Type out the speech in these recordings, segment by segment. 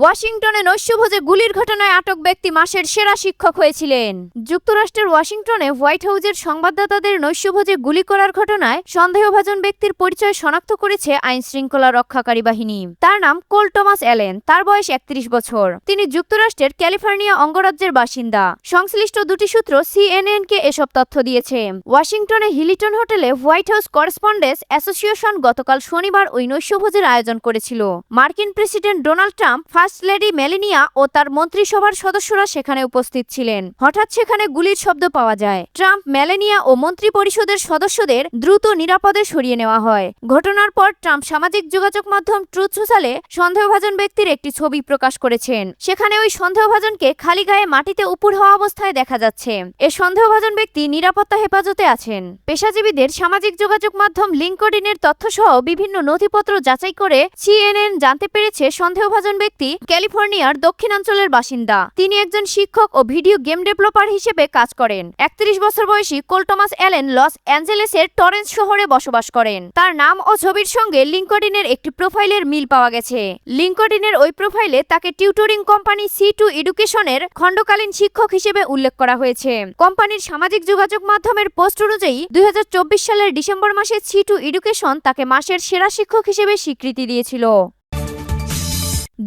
ওয়াশিংটনে নৈশভোজে গুলির ঘটনায় আটক ব্যক্তি মাসের সেরা শিক্ষক হয়েছিলেন। যুক্তরাষ্ট্রের ওয়াশিংটনে হোয়াইট হাউজের সংবাদদাতাদের নৈশভোজে গুলি করার ঘটনায় সন্দেহভাজন ব্যক্তির পরিচয় শনাক্ত করেছে আইন শৃঙ্খলা রক্ষাকারী বাহিনী। তার নাম কোল টমাস অ্যালেন। তার বয়স ৩১ বছর। তিনি যুক্তরাষ্ট্রের ক্যালিফোর্নিয়া অঙ্গরাজ্যের বাসিন্দা। সংশ্লিষ্ট দুটি সূত্র সিএনএন-কে এসব তথ্য দিয়েছে। ওয়াশিংটনে হিলিটন হোটেলে হোয়াইট হাউস করেসপন্ডেন্টস অ্যাসোসিয়েশন গতকাল শনিবার ওই নৈশভোজের আয়োজন করেছিল। মার্কিন president Donald Trump, first lady Melania ও তার মন্ত্রিসভার সদস্যরা সেখানে উপস্থিত ছিলেন। হঠাৎ সেখানে গুলির শব্দ পাওয়া যায়। ট্রাম্প, মেলানিয়া ও মন্ত্রী পরিষদের সদস্যদের দ্রুত নিরাপদে সরিয়ে নেওয়া হয়। ঘটনার পর ট্রাম্প সামাজিক যোগাযোগ মাধ্যম ট্রুথ সোশ্যালে সন্দেহভাজন ব্যক্তির একটি ছবি প্রকাশ করেছেন। সেখানে ওই সন্দেহভাজনকে খালি গায়ে মাটিতে উপুড় হওয়া অবস্থায় দেখা যাচ্ছে। এ সন্দেহভাজন ব্যক্তি নিরাপত্তা হেফাজতে আছেন। পেশাজীবীদের সামাজিক যোগাযোগ মাধ্যম লিঙ্কডিনের তথ্যসহ বিভিন্ন নথিপত্র যাচাই করে সিএনএন জানতে পেরেছে সন্দেহভাজন ব্যক্তি ক্যালিফোর্নিয়ার দক্ষিণাঞ্চলের বাসিন্দা। তিনি একজন শিক্ষক ও ভিডিও গেম ডেভেলপার হিসেবে কাজ করেন। ৩১ বছর বয়সী কোল টমাস অ্যালেন লস অ্যাঞ্জেলেসের টরেন্স শহরে বসবাস করেন। তার নাম ও ছবির সঙ্গে লিঙ্কডিনের একটি প্রোফাইলের মিল পাওয়া গেছে। লিঙ্কডিনের ওই প্রোফাইলে তাকে টিউটরিং কোম্পানি C2 এডুকেশনের খণ্ডকালীন শিক্ষক হিসেবে উল্লেখ করা হয়েছে। কোম্পানির সামাজিক যোগাযোগ মাধ্যমের পোস্ট অনুযায়ী ২০২৪ সালের ডিসেম্বর মাসে C2 এডুকেশন তাকে মাসের সেরা শিক্ষক হিসেবে স্বীকৃতি দিয়েছিল।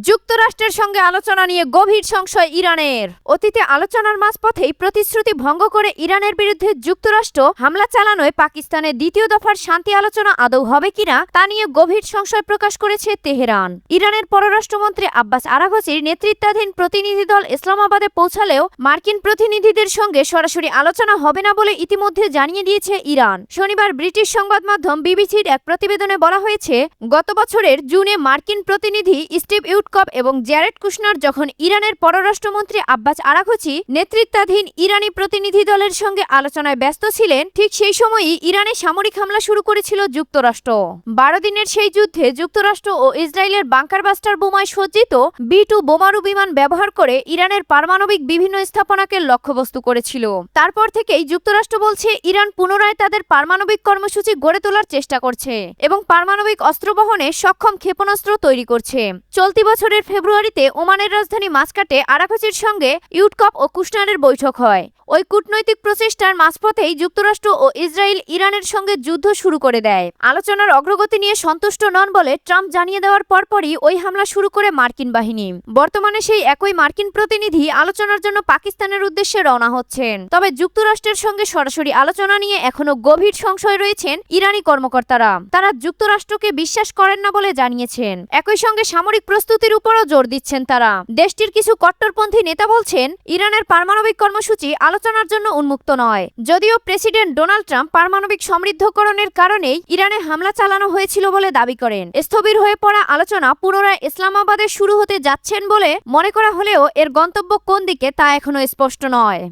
যুক্তরাষ্ট্রের সঙ্গে আলোচনা নিয়ে গভীর সংশয় ইরানের। অতীতে আলোচনার মাঝপথেই প্রতিশ্রুতি ভঙ্গ করে ইরানের বিরুদ্ধে যুক্তরাষ্ট্র হামলা চালানোয় পাকিস্তানের দ্বিতীয় দফার শান্তি আলোচনা আদৌ হবে কিনা তা নিয়ে গভীর সংশয় প্রকাশ করেছে তেহরান। ইরানের পররাষ্ট্রমন্ত্রী আব্বাস আরাঘচির নেতৃত্বাধীন প্রতিনিধি দল ইসলামাবাদে পৌঁছালেও মার্কিন প্রতিনিধিদের সঙ্গে সরাসরি আলোচনা হবে না বলে ইতিমধ্যে জানিয়ে দিয়েছে ইরান। শনিবার ব্রিটিশ সংবাদ মাধ্যম বিবিসির এক প্রতিবেদনে বলা হয়েছে, গত বছরের জুনে মার্কিন প্রতিনিধি স্টিভ উডকপ এবং জ্যারেড কুশনার যখন ইরানের পররাষ্ট্রমন্ত্রী আব্বাস আরাঘচি নেতৃত্বাধীন ইরানি প্রতিনিধি দলের সঙ্গে আলোচনায় ব্যস্ত ছিলেন, ঠিক সেই সময়ই ইরানে সামরিক হামলা শুরু করেছিল যুক্তরাষ্ট্র। ১২ দিনের সেই যুদ্ধে যুক্তরাষ্ট্র ও ইসরায়েলের বাংকার বাস্টার বোমায় সজ্জিত B-2 বোমারু বিমান ব্যবহার করে ইরানের পারমাণবিক বিভিন্ন স্থাপনাকে লক্ষ্যবস্তু করেছিল। তারপর থেকেই যুক্তরাষ্ট্র বলছে ইরান পুনরায় তাদের পারমাণবিক কর্মসূচি গড়ে তোলার চেষ্টা করছে এবং পারমাণবিক অস্ত্র বহনে সক্ষম ক্ষেপণাস্ত্র তৈরি করছে। চলতি বছরের ফেব্রুয়ারিতে ওমানের রাজধানী মাস্কাটে আরাঘচির সঙ্গে উডকপ ও কুশনারের বৈঠক হয়। ওই কূটনৈতিক প্রচেষ্টার মাঝপথেই যুক্তরাষ্ট্র ও ইসরায়েল ইরানের সঙ্গে যুদ্ধ শুরু করে দেয়। আলোচনার অগ্রগতি নিয়ে সন্তুষ্ট নন বলে ট্রাম্প জানিয়ে দেওয়ার পরপরই ওই হামলা শুরু করে মার্কিন বাহিনী। বর্তমানে সেই একই মার্কিন প্রতিনিধি আলোচনার জন্য পাকিস্তানের উদ্দেশ্যে রওনা হচ্ছেন। তবে যুক্তরাষ্ট্রের সঙ্গে সরাসরি আলোচনা নিয়ে এখনো গভীর সংশয় রয়েছেন ইরানি কর্মকর্তারা। তারা যুক্তরাষ্ট্রকে বিশ্বাস করেন না বলে জানিয়েছেন। একই সঙ্গে সামরিক প্রস্তুতির উপরও জোর দিচ্ছেন তারা। দেশটির কিছু কট্টরপন্থী নেতা বলছেন, ইরানের পারমাণবিক কর্মসূচি আলোচনার জন্য উন্মুক্ত নয়। যদিও প্রেসিডেন্ট ডোনাল্ড ট্রাম্প পারমাণবিক সমৃদ্ধকরণের কারণেই ইরানে হামলা চালানো হয়েছিল বলে দাবি করেন। স্থবির হয়ে পড়া আলোচনা পুনরায় ইসলামাবাদে শুরু হতে যাচ্ছেন বলে মনে করা হলেও এর গন্তব্য কোন দিকে তা এখনো স্পষ্ট নয়।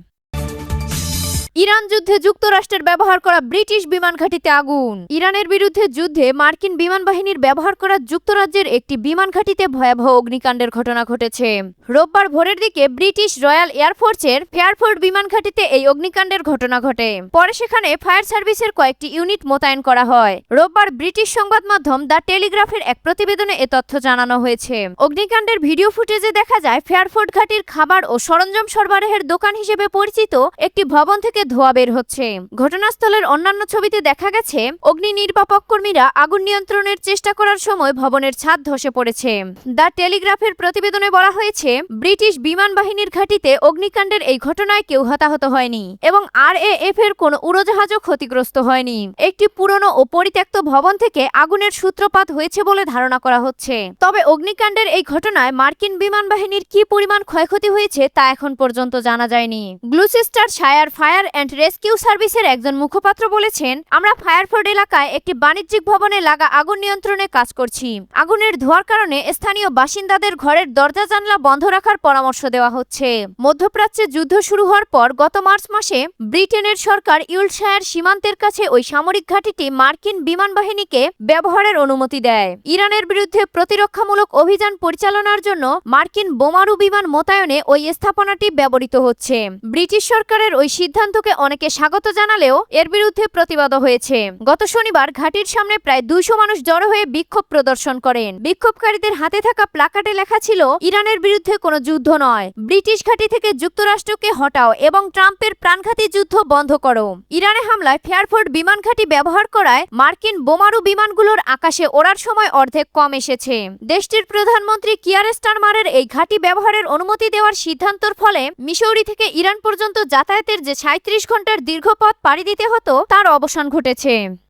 ইরান যুদ্ধে যুক্তরাষ্ট্রের ব্যবহার করা ব্রিটিশ বিমান ঘাঁটিতে আগুন। ইরানের বিরুদ্ধে যুদ্ধে মার্কিন বিমান বাহিনীর ব্যবহার করা যুক্তরাজ্যের একটি বিমান ঘাঁটিতে ভয়াবহ অগ্নিকাণ্ডের ঘটনা ঘটেছে। রোববার ভোরের দিকে ব্রিটিশ রয়্যাল এয়ারফোর্সের ফেয়ারফোর্ড বিমান ঘাঁটিতে এই অগ্নিকাণ্ডের ঘটনা ঘটে। পরে সেখানে ফায়ার সার্ভিসের কয়েকটি ইউনিট মোতায়েন করা হয়। রোববার ব্রিটিশ সংবাদ মাধ্যম দ্য টেলিগ্রাফের এক প্রতিবেদনে এ তথ্য জানানো হয়েছে। অগ্নিকাণ্ডের ভিডিও ফুটেজে দেখা যায় ফেয়ারফোর্ড ঘাঁটির খাবার ও সরঞ্জাম সরবরাহের দোকান হিসেবে পরিচিত একটি ভবন থেকে ধোঁয়া বের হচ্ছে। ঘটনাস্থলের অন্যান্য ছবিতে দেখা গেছে অগ্নি নির্বাপক কর্মীরা আগুন নিয়ন্ত্রণের চেষ্টা করার সময় ভবনের ছাদ ধসে পড়েছে। দ্য টেলিগ্রাফের প্রতিবেদনে বলা হয়েছে, ব্রিটিশ বিমান বাহিনীর ঘাঁটিতে অগ্নিকাণ্ডের এই ঘটনায় কেউ হতাহত হয়নি এবং RAF এর কোনো উড়োজাহাজও ক্ষতিগ্রস্ত হয়নি। একটি পুরনো ও পরিত্যক্ত ভবন থেকে আগুনের সূত্রপাত হয়েছে বলে ধারণা করা হচ্ছে। তবে অগ্নিকাণ্ডের এই ঘটনায় মার্কিন বিমান বাহিনীর কি পরিমাণ ক্ষয়ক্ষতি হয়েছে তা এখন পর্যন্ত জানা যায়নি। গ্লুচেস্টারশায়ার ফায়ার অ্যান্ড রেস্কিউ সার্ভিসের একজন মুখপাত্র বলেছেন, আমরা ফায়ারফোর্ড এলাকায় একটি বাণিজ্যিক ভবনে লাগা আগুন নিয়ন্ত্রণে কাজ করছি। আগুনের ধোঁয়ার কারণে স্থানীয় বাসিন্দাদের ঘরের দরজা জানলা বন্ধ রাখার পরামর্শ দেওয়া হচ্ছে। মধ্যপ্রাচ্যে যুদ্ধ শুরু হওয়ার পর গত মার্চ মাসে ব্রিটেনের সরকার ইউলশায়ার সীমান্তের কাছে ওই সামরিক ঘাঁটিটি মার্কিন বিমান বাহিনীকে ব্যবহারের অনুমতি দেয়। ইরানের বিরুদ্ধে প্রতিরক্ষামূলক অভিযান পরিচালনার জন্য মার্কিন বোমারু বিমান মোতায়েনে ওই স্থাপনাটি ব্যবহৃত হচ্ছে। ব্রিটিশ সরকারের ওই সিদ্ধান্তকে যুক্তরাষ্ট্রকে অনেকে স্বাগত জানালেও এর বিরুদ্ধে প্রতিবাদও হয়েছে। গত শনিবার ঘাঁটির সামনে প্রায় 200 মানুষ জড়ো হয়ে বিক্ষোভ প্রদর্শন করেন। বিক্ষোভকারীদের হাতে থাকা প্লাকার্ডে লেখা ছিল, ইরানের বিরুদ্ধে কোনো যুদ্ধ নয়, ব্রিটিশ ঘাঁটি থেকে যুক্তরাষ্ট্রকে হটাও এবং ট্রাম্পের প্রাণঘাতী যুদ্ধ বন্ধ করো। ইরানে হামলায় ফেয়ারফোর্ট বিমান ঘাঁটি ব্যবহার করায় মার্কিন বোমারু বিমানগুলোর আকাশে ওড়ার সময় অর্ধেক কম এসেছে। দেশটির প্রধানমন্ত্রী কিয়ার স্টারমারের এই ঘাঁটি ব্যবহারের অনুমতি দেওয়ার সিদ্ধান্তর ফলে মিসৌরি থেকে ইরান পর্যন্ত যাতায়াতের যে 37 ঘন্টার দীর্ঘ পথ পাড়ি দিতে হতো তার অবসান ঘটেছে।